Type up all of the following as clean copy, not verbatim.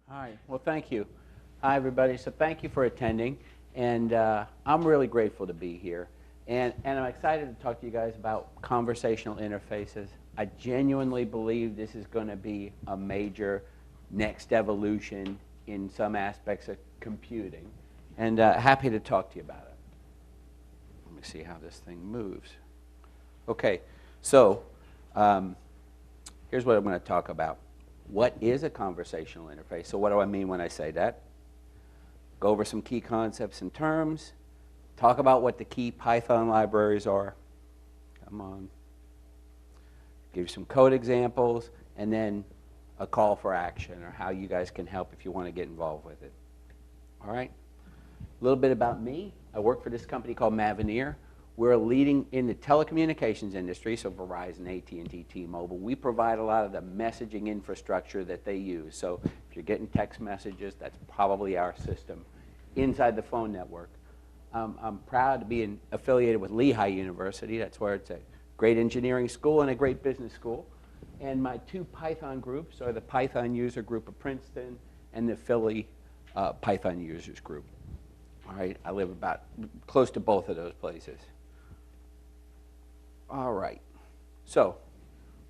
Hi. Well, thank you. Hi, everybody. So thank you for attending. And I'm really grateful to be here. And I'm excited to talk to you guys about conversational interfaces. I genuinely believe this is going to be a major next evolution in some aspects of computing. And happy to talk to you about it. Let me see how this thing moves. Okay. So here's what I'm going to talk about. What is a conversational interface? So what do I mean when I say that? Go over some key concepts and terms. Talk about what the key Python libraries are. Come on. Give you some code examples, and then a call for action, or how you guys can help if you want to get involved with it. All right? A little bit about me. I work for this company called Mavenir. We're leading in the telecommunications industry, so Verizon, AT&T, T-Mobile. We provide a lot of the messaging infrastructure that they use. So if you're getting text messages, that's probably our system inside the phone network. I'm proud to be affiliated with Lehigh University. That's where it's a great engineering school and a great business school. And my two Python groups are the Python user group of Princeton and the Philly Python users group. All right, I live about close to both of those places. All right. So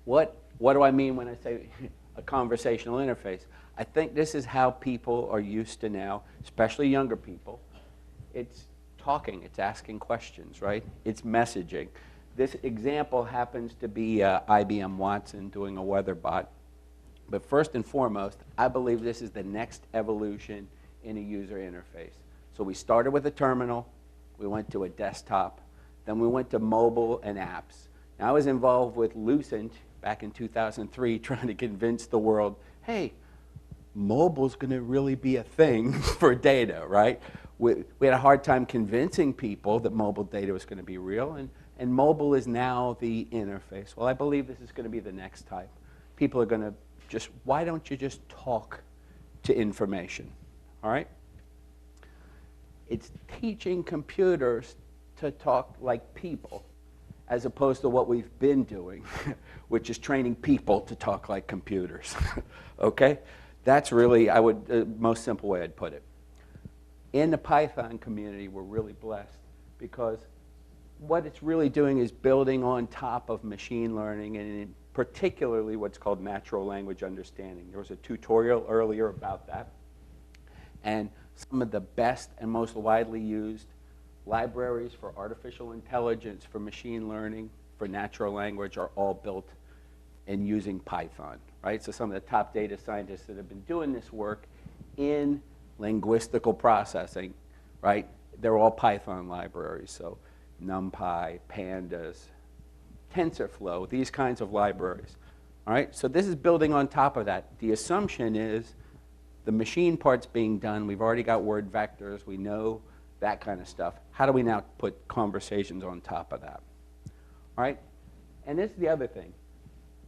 what do I mean when I say a conversational interface? I think this is how people are used to now, especially younger people. It's talking. It's asking questions, right? It's messaging. This example happens to be IBM Watson doing a weather bot. But first and foremost, I believe this is the next evolution in a user interface. So we started with a terminal. We went to a desktop. Then we went to mobile and apps. Now, I was involved with Lucent back in 2003 trying to convince the world, hey, mobile's going to really be a thing for data, right? We had a hard time convincing people that mobile data was going to be real, and mobile is now the interface. Well, I believe this is going to be the next type. People are going to just, why don't you just talk to information, all right? It's teaching computers to talk like people, as opposed to what we've been doing, which is training people to talk like computers. Okay? That's really, the most simple way I'd put it. In the Python community, we're really blessed because what it's really doing is building on top of machine learning, and particularly what's called natural language understanding. There was a tutorial earlier about that. And some of the best and most widely used libraries for artificial intelligence, for machine learning, for natural language are all built in using Python, right? So some of the top data scientists that have been doing this work in linguistical processing, right? They're all Python libraries. So NumPy, Pandas, TensorFlow, these kinds of libraries, all right? So this is building on top of that. The assumption is the machine part's being done. We've already got word vectors. We know that kind of stuff. How do we now put conversations on top of that? All right? And this is the other thing.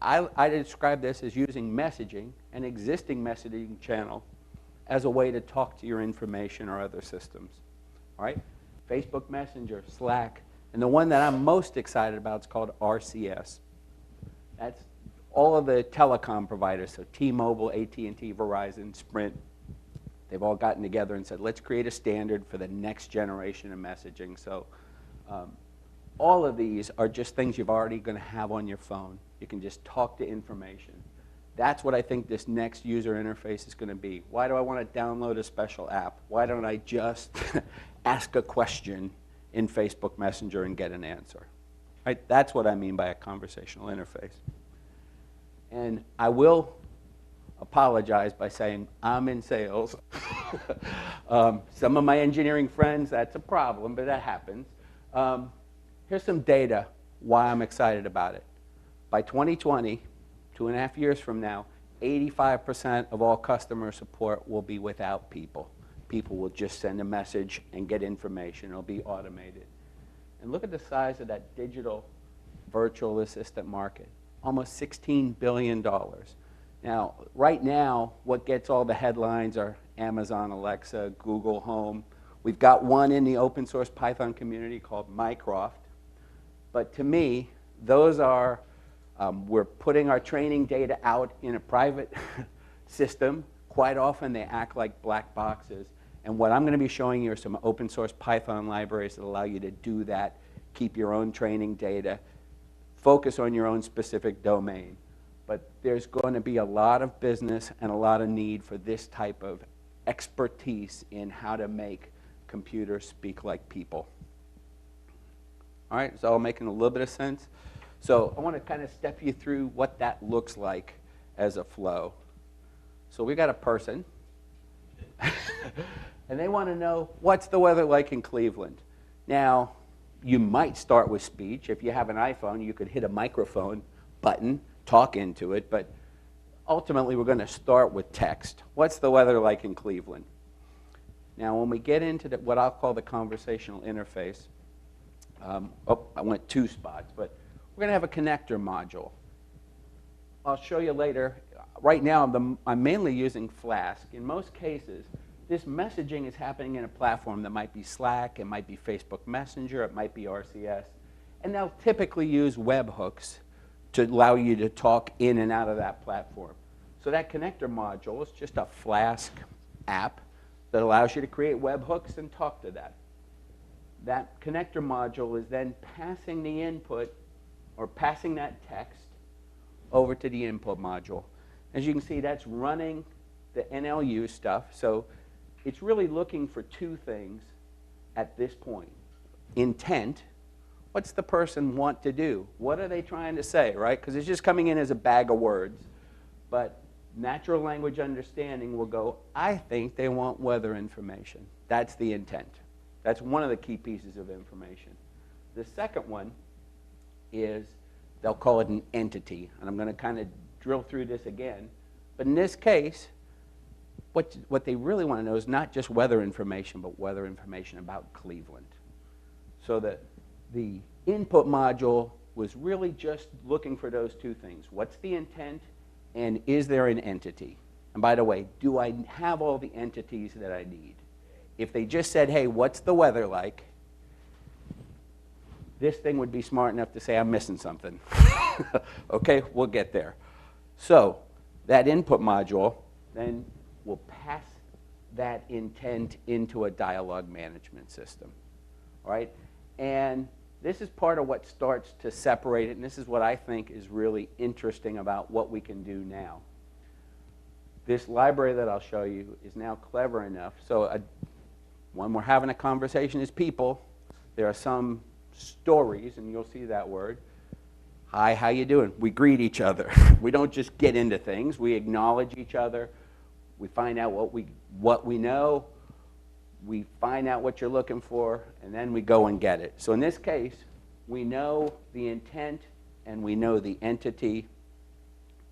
I describe this as using messaging, an existing messaging channel, as a way to talk to your information or other systems. All right? Facebook Messenger, Slack, and the one that I'm most excited about is called RCS. That's all of the telecom providers, so T-Mobile, AT&T, Verizon, Sprint. They've all gotten together and said, let's create a standard for the next generation of messaging. So all of these are just things you're already going to have on your phone. You can just talk to information. That's what I think this next user interface is going to be. Why do I want to download a special app? Why don't I just ask a question in Facebook Messenger and get an answer? Right? That's what I mean by a conversational interface. And I will apologize by saying I'm in sales. Some of my engineering friends, that's a problem, but that happens. Here's some data why I'm excited about it. By 2020, 2.5 years from now, 85% of all customer support will be without people. People will just send a message and get information. It'll be automated. And look at the size of that digital virtual assistant market. Almost $16 billion. Now, right now, what gets all the headlines are Amazon, Alexa, Google Home. We've got one in the open source Python community called Mycroft. But to me, those are, we're putting our training data out in a private system Quite often they act like black boxes. And what I'm going to be showing you are some open source Python libraries that allow you to do that, keep your own training data, focus on your own specific domain. But there's going to be a lot of business and a lot of need for this type of expertise in how to make computers speak like people. All right, it's all making a little bit of sense. So I want to kind of step you through what that looks like as a flow. So we got a person, and they want to know, what's the weather like in Cleveland? Now, you might start with speech. If you have an iPhone, you could hit a microphone button, talk into it, but ultimately we're going to start with text. What's the weather like in Cleveland? Now, when we get into what I'll call the conversational interface, I went 2 spots, but we're going to have a connector module. I'll show you later. Right now, I'm mainly using Flask. In most cases, this messaging is happening in a platform that might be Slack, it might be Facebook Messenger, it might be RCS, and they'll typically use webhooks to allow you to talk in and out of that platform. So that connector module is just a Flask app that allows you to create webhooks and talk to that. That connector module is then passing the input, or passing that text, over to the input module. As you can see, that's running the NLU stuff. So it's really looking for 2 things at this point. Intent. What's the person want to do? What are they trying to say, right? Because it's just coming in as a bag of words. But natural language understanding will go, I think they want weather information. That's the intent. That's one of the key pieces of information. The second one is, they'll call it an entity. And I'm going to kind of drill through this again. But in this case, what they really want to know is not just weather information, but weather information about Cleveland. So the input module was really just looking for those 2 things. What's the intent, and is there an entity? And by the way, do I have all the entities that I need? If they just said, hey, what's the weather like? This thing would be smart enough to say, I'm missing something. Okay, we'll get there. So that input module then will pass that intent into a dialogue management system. All right? And this is part of what starts to separate it, and this is what I think is really interesting about what we can do now. This library that I'll show you is now clever enough. So when we're having a conversation as people, there are some stories, and you'll see that word. Hi, how you doing? We greet each other. We don't just get into things. We acknowledge each other. We find out what we know. We find out what you're looking for, and then we go and get it. So in this case, we know the intent, and we know the entity,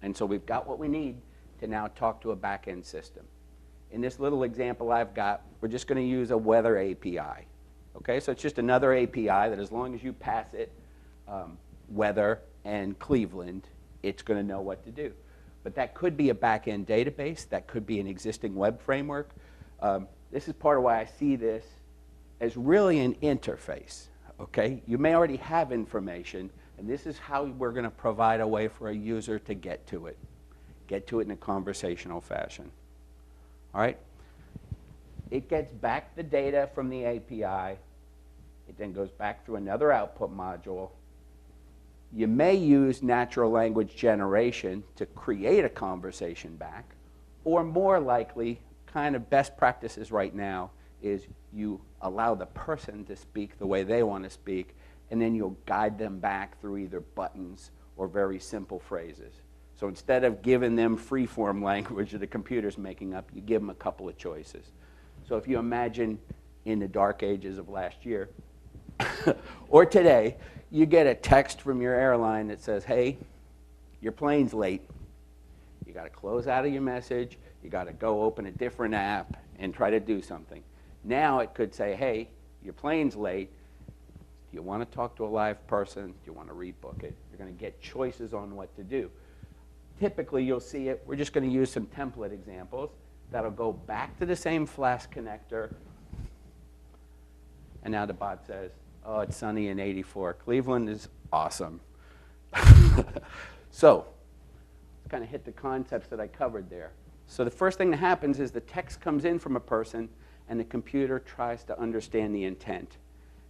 and so we've got what we need to now talk to a back-end system. In this little example I've got, we're just going to use a weather API. Okay, so it's just another API that as long as you pass it, weather and Cleveland, it's going to know what to do. But that could be a back-end database. That could be an existing web framework. This is part of why I see this as really an interface. Okay, you may already have information, and this is how we're going to provide a way for a user to get to it in a conversational fashion. All right? It gets back the data from the API. It then goes back through another output module. You may use natural language generation to create a conversation back, or more likely, kind of best practices right now is you allow the person to speak the way they want to speak, and then you'll guide them back through either buttons or very simple phrases. So instead of giving them free-form language that the computer's making up, you give them a couple of choices. So if you imagine in the dark ages of last year, or today, you get a text from your airline that says, hey, your plane's late. You got to close out of your message. You got to go open a different app and try to do something. Now it could say, hey, your plane's late. Do you want to talk to a live person? Do you want to rebook it? You're going to get choices on what to do. Typically, you'll see it. We're just going to use some template examples. That'll go back to the same Flask connector. And now the bot says, oh, it's sunny in 84. Cleveland is awesome. So let's kind of hit the concepts that I covered there. So the first thing that happens is the text comes in from a person, and the computer tries to understand the intent.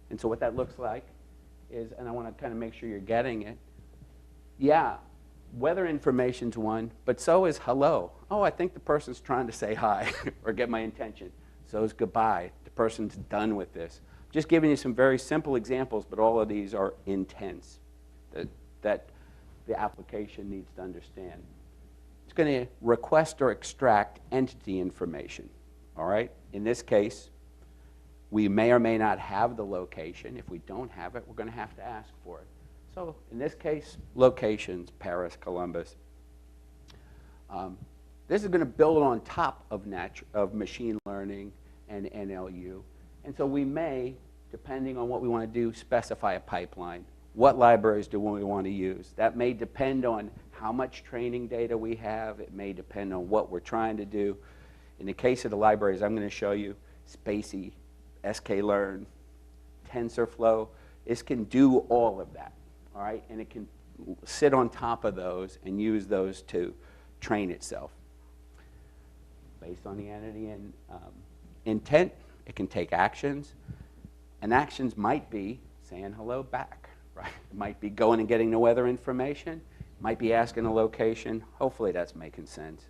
And so what that looks like is, and I want to kind of make sure you're getting it, yeah, weather information's one, but so is hello. Oh, I think the person's trying to say hi or get my attention. So is goodbye. The person's done with this. Just giving you some very simple examples, but all of these are intents that the application needs to understand. It's going to request or extract entity information, all right? In this case, we may or may not have the location. If we don't have it, we're going to have to ask for it. So in this case, locations, Paris, Columbus. This is going to build on top of machine learning and NLU. And so we may, depending on what we want to do, specify a pipeline. What libraries do we want to use? That may depend on how much training data we have. It may depend on what we're trying to do. In the case of the libraries, I'm going to show you Spacy, sklearn, TensorFlow. This can do all of that, all right? And it can sit on top of those and use those to train itself. Based on the entity and intent, it can take actions. And actions might be saying hello back, right? It might be going and getting the weather information. It might be asking a location. Hopefully that's making sense.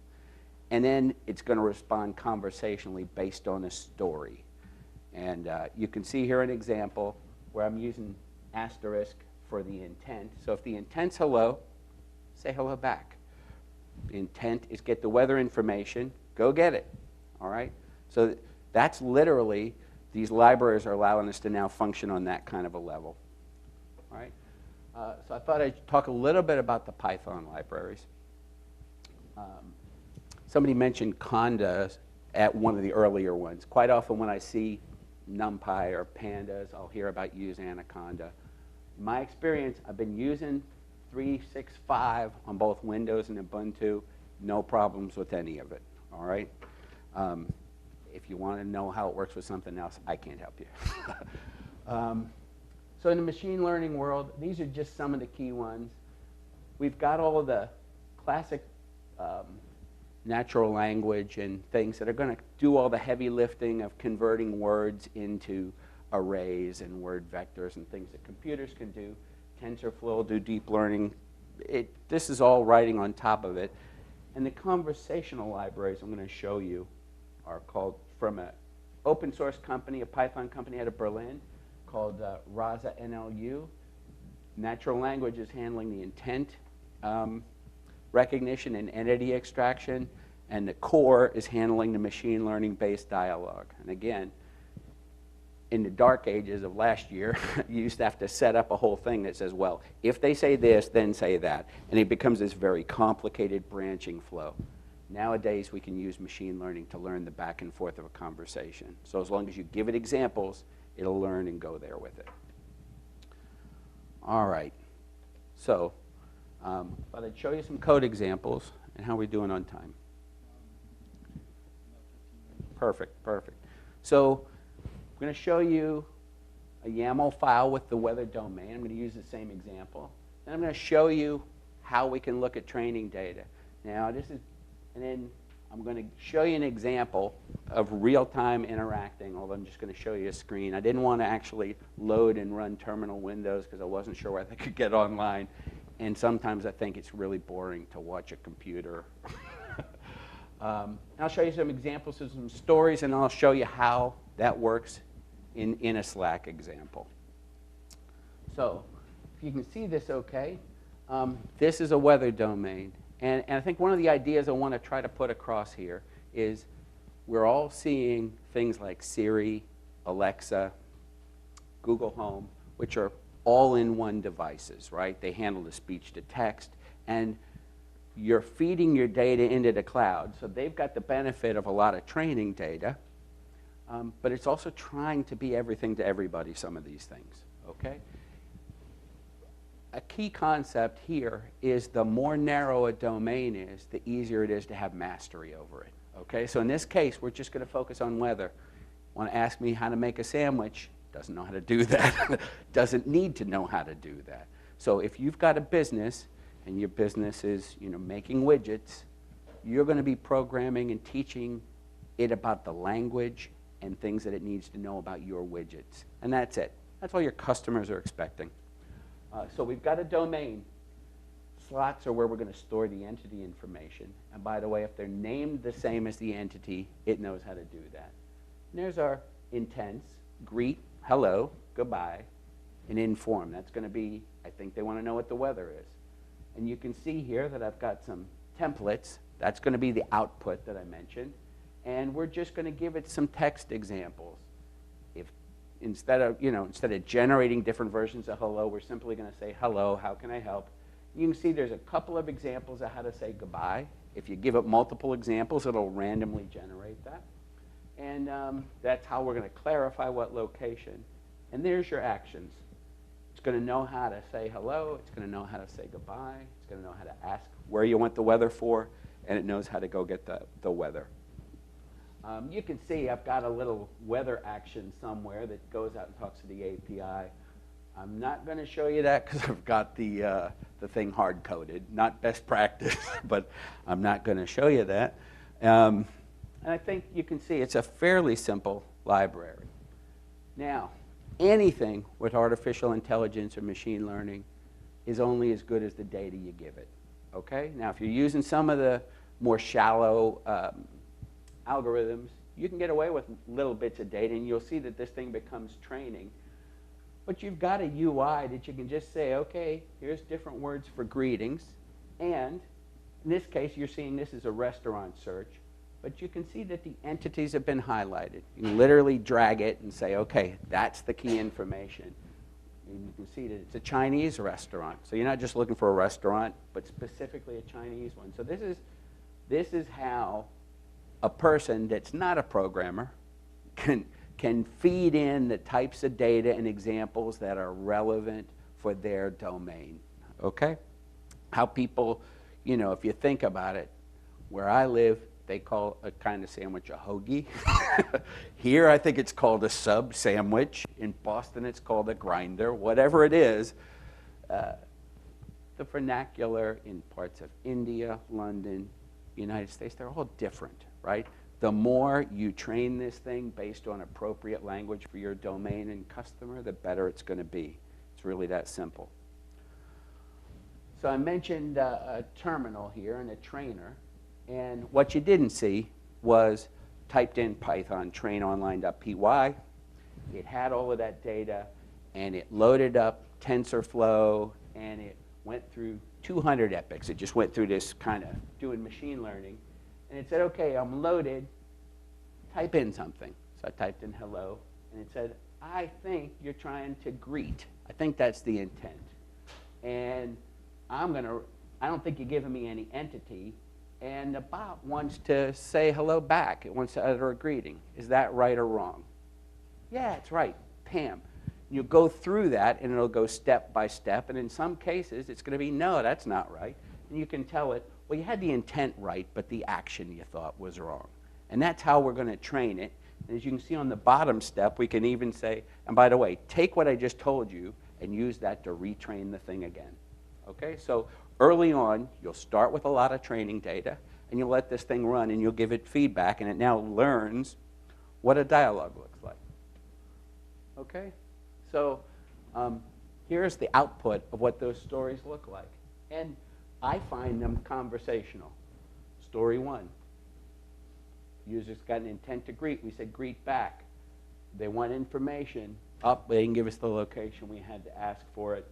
And then it's going to respond conversationally based on a story. And you can see here an example where I'm using asterisk for the intent. So if the intent's hello, say hello back. The intent is get the weather information, go get it, all right? So that's literally, these libraries are allowing us to now function on that kind of a level, all right? So I thought I'd talk a little bit about the Python libraries. Somebody mentioned condas at one of the earlier ones. Quite often when I see NumPy or pandas, I'll hear about use Anaconda. In my experience, I've been using 365 on both Windows and Ubuntu. No problems with any of it, all right? If you want to know how it works with something else, I can't help you. So in the machine learning world, these are just some of the key ones. We've got all of the classic natural language and things that are going to do all the heavy lifting of converting words into arrays and word vectors and things that computers can do. TensorFlow will do deep learning. This is all riding on top of it. And the conversational libraries I'm going to show you are called from an open source company, a Python company out of Berlin called Rasa NLU. Natural language is handling the intent recognition and entity extraction, and the core is handling the machine learning-based dialogue. And again, in the dark ages of last year, you used to have to set up a whole thing that says, well, if they say this, then say that. And it becomes this very complicated branching flow. Nowadays, we can use machine learning to learn the back and forth of a conversation. So as long as you give it examples, it'll learn and go there with it. All right. So but I'd show you some code examples and how we're doing on time. Perfect, perfect. So I'm going to show you a YAML file with the weather domain. I'm going to use the same example. Then I'm going to show you how we can look at training data. Now this is, and then I'm going to show you an example of real-time interacting, although I'm just going to show you a screen. I didn't want to actually load and run terminal windows because I wasn't sure whether I could get online. And sometimes I think it's really boring to watch a computer. I'll show you some examples of some stories, and I'll show you how that works in a Slack example. So if you can see this okay, this is a weather domain. And I think one of the ideas I want to try to put across here is we're all seeing things like Siri, Alexa, Google Home, which are all-in-one devices, right? They handle the speech to text, and you're feeding your data into the cloud, so they've got the benefit of a lot of training data, but it's also trying to be everything to everybody, some of these things, okay? A key concept here is the more narrow a domain is, the easier it is to have mastery over it, okay? So in this case, we're just going to focus on weather. Want to ask me how to make a sandwich? Doesn't know how to do that. Doesn't need to know how to do that. So if you've got a business and your business is, making widgets, you're going to be programming and teaching it about the language and things that it needs to know about your widgets. And that's it. That's all your customers are expecting. So we've got a domain. Slots are where we're going to store the entity information. And by the way, if they're named the same as the entity, it knows how to do that. And there's our intents: greet, hello, goodbye, and inform. That's going to be, I think they want to know what the weather is. And you can see here that I've got some templates. That's going to be the output that I mentioned. And we're just going to give it some text examples. If instead of generating different versions of hello, we're simply going to say, hello, how can I help? You can see there's a couple of examples of how to say goodbye. If you give it multiple examples, it'll randomly generate that. And that's how we're going to clarify what location. And there's your actions. It's going to know how to say hello. It's going to know how to say goodbye. It's going to know how to ask where you want the weather for. And it knows how to go get the weather. You can see I've got a little weather action somewhere that goes out and talks to the API. I'm not going to show you that because I've got the thing hard-coded. Not best practice, but I'm not going to show you that. And I think you can see it's a fairly simple library. Now, anything with artificial intelligence or machine learning is only as good as the data you give it. Okay? Now, if you're using some of the more shallow algorithms, you can get away with little bits of data, and you'll see that this thing becomes training. But you've got a UI that you can just say, okay, here's different words for greetings. And in this case, you're seeing this is a restaurant search. But you can see that the entities have been highlighted. You can literally drag it and say, okay, that's the key information. And you can see that it's a Chinese restaurant. So you're not just looking for a restaurant, but specifically a Chinese one. So this is how a person that's not a programmer can feed in the types of data and examples that are relevant for their domain, okay? How people, if you think about it, where I live, they call a kind of sandwich a hoagie. Here, I think it's called a sub sandwich. In Boston, it's called a grinder. Whatever it is, the vernacular in parts of India, London, United States, they're all different, right? The more you train this thing based on appropriate language for your domain and customer, the better it's going to be. It's really that simple. So I mentioned a terminal here and a trainer. And what you didn't see was typed in Python trainonline.py. It had all of that data, and it loaded up TensorFlow, and it went through 200 epochs. It just went through this kind of doing machine learning. And it said, okay, I'm loaded. Type in something. So I typed in hello, and it said, I think you're trying to greet. I think that's the intent. And I don't think you're giving me any entity. And the bot wants to say hello back. It wants to utter a greeting. Is that right or wrong? Yeah, it's right. Pam. You go through that, and it'll go step by step. And in some cases, it's going to be, no, that's not right. And you can tell it, well, you had the intent right, but the action you thought was wrong. And that's how we're going to train it. And as you can see on the bottom step, we can even say, and by the way, take what I just told you and use that to retrain the thing again. Okay? So early on, you'll start with a lot of training data, and you'll let this thing run, and you'll give it feedback, and it now learns what a dialogue looks like. Okay? So here's the output of what those stories look like. And I find them conversational. Story 1. User's got an intent to greet. We said greet back. They want information. They didn't give us the location. We had to ask for it.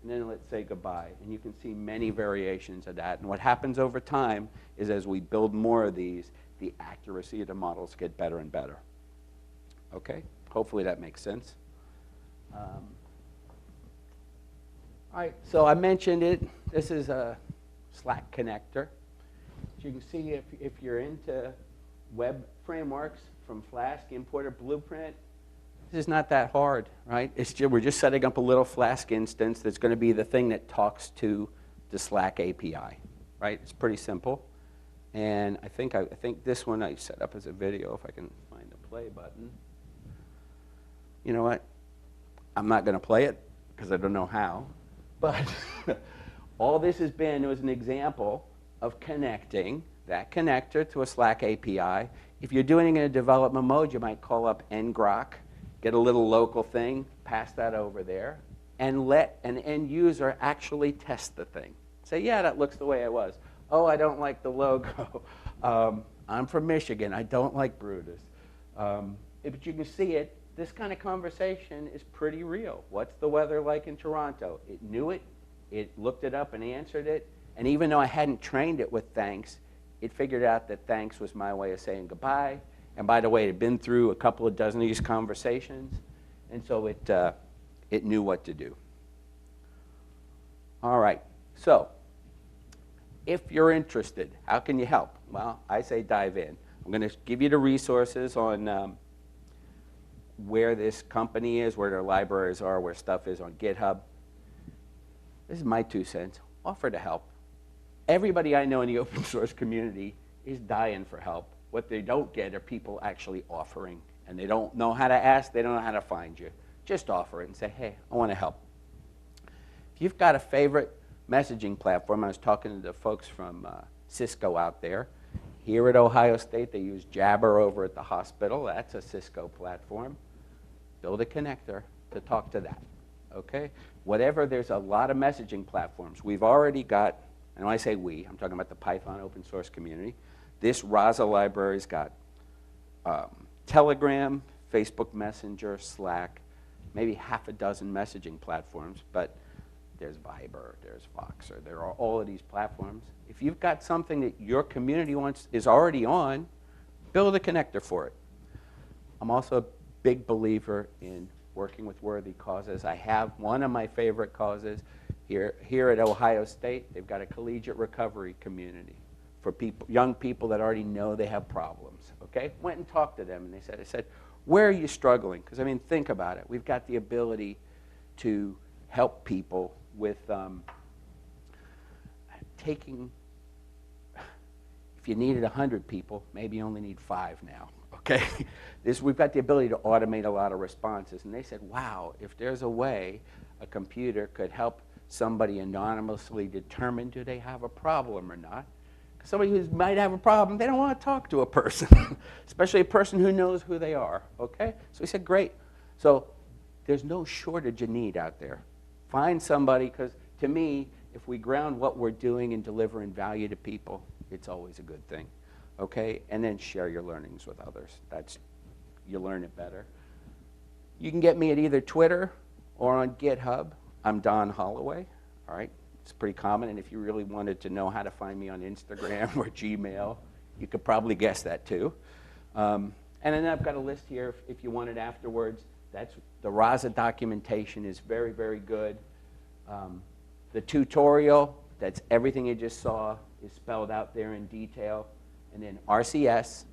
And then let's say goodbye. And you can see many variations of that. And what happens over time is as we build more of these, the accuracy of the models get better and better. Okay? Hopefully that makes sense. All right, so I mentioned it. This is a Slack connector. As you can see, if you're into web frameworks from Flask, Importer, Blueprint, this is not that hard, right? We're just setting up a little Flask instance that's going to be the thing that talks to the Slack API, right? It's pretty simple. And I think this one I set up as a video if I can find the play button. You know what? I'm not going to play it because I don't know how. But all this has been was an example of connecting that connector to a Slack API. If you're doing it in a development mode, you might call up ngrok, get a little local thing, pass that over there, and let an end user actually test the thing. Say, yeah, that looks the way it was. Oh, I don't like the logo. I'm from Michigan. I don't like Brutus. But you can see it. This kind of conversation is pretty real. What's the weather like in Toronto? It knew it. It looked it up and answered it. And even though I hadn't trained it with thanks, it figured out that thanks was my way of saying goodbye. And by the way, it had been through a couple of dozen of these conversations. And so it knew what to do. All right. So if you're interested, how can you help? Well, I say dive in. I'm going to give you the resources on where this company is, where their libraries are, where stuff is on GitHub. This is my 2 cents. Offer to help. Everybody I know in the open source community is dying for help. What they don't get are people actually offering. And they don't know how to ask, they don't know how to find you. Just offer it and say, hey, I want to help. If you've got a favorite messaging platform, I was talking to the folks from Cisco out there. Here at Ohio State, they use Jabber over at the hospital. That's a Cisco platform. Build a connector to talk to that, okay? Whatever, there's a lot of messaging platforms. We've already got, and when I say we, I'm talking about the Python open source community. This Rasa library's got Telegram, Facebook Messenger, Slack, maybe half a dozen messaging platforms, but there's Viber, there's Voxer, there are all of these platforms. If you've got something that your community is already on, build a connector for it. I'm also a big believer in working with worthy causes. I have one of my favorite causes here at Ohio State. They've got a collegiate recovery community for young people that already know they have problems, okay? Went and talked to them, and I said, where are you struggling? Because, I mean, think about it. We've got the ability to help people with taking, if you needed 100 people, maybe you only need 5 now, okay? We've got the ability to automate a lot of responses. And they said, wow, if there's a way a computer could help somebody anonymously determine do they have a problem or not. Because somebody who might have a problem, they don't want to talk to a person, especially a person who knows who they are, okay? So we said, great. So there's no shortage of need out there. Find somebody, because to me, if we ground what we're doing and delivering value to people, it's always a good thing, okay? And then share your learnings with others. You learn it better. You can get me at either Twitter or on GitHub. I'm Don Holloway, all right? It's pretty common, and if you really wanted to know how to find me on Instagram or Gmail, you could probably guess that too. And then I've got a list here if you want it afterwards. The Rasa documentation is very, very good. The tutorial, that's everything you just saw, is spelled out there in detail. And then RCS,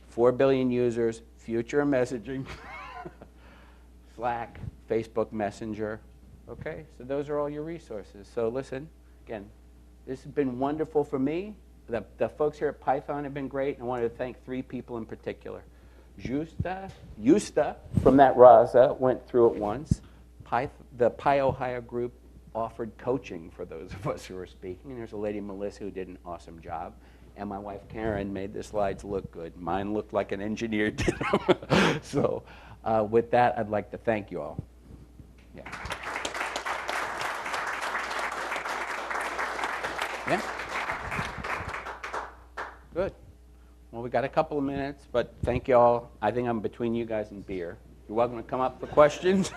4 billion users, future messaging, Slack, Facebook Messenger. Okay, so those are all your resources. So listen, again, this has been wonderful for me. The folks here at Python have been great, and I wanted to thank 3 people in particular. Justa from that Rasa went through it once. The PyOhio group offered coaching for those of us who were speaking, and there's a lady, Melissa, who did an awesome job. And my wife, Karen, made the slides look good. Mine looked like an engineer did them. So with that, I'd like to thank you all. Yeah. Yeah? Good. Well, we got a couple of minutes, but thank you all. I think I'm between you guys and beer. You're welcome to come up for questions.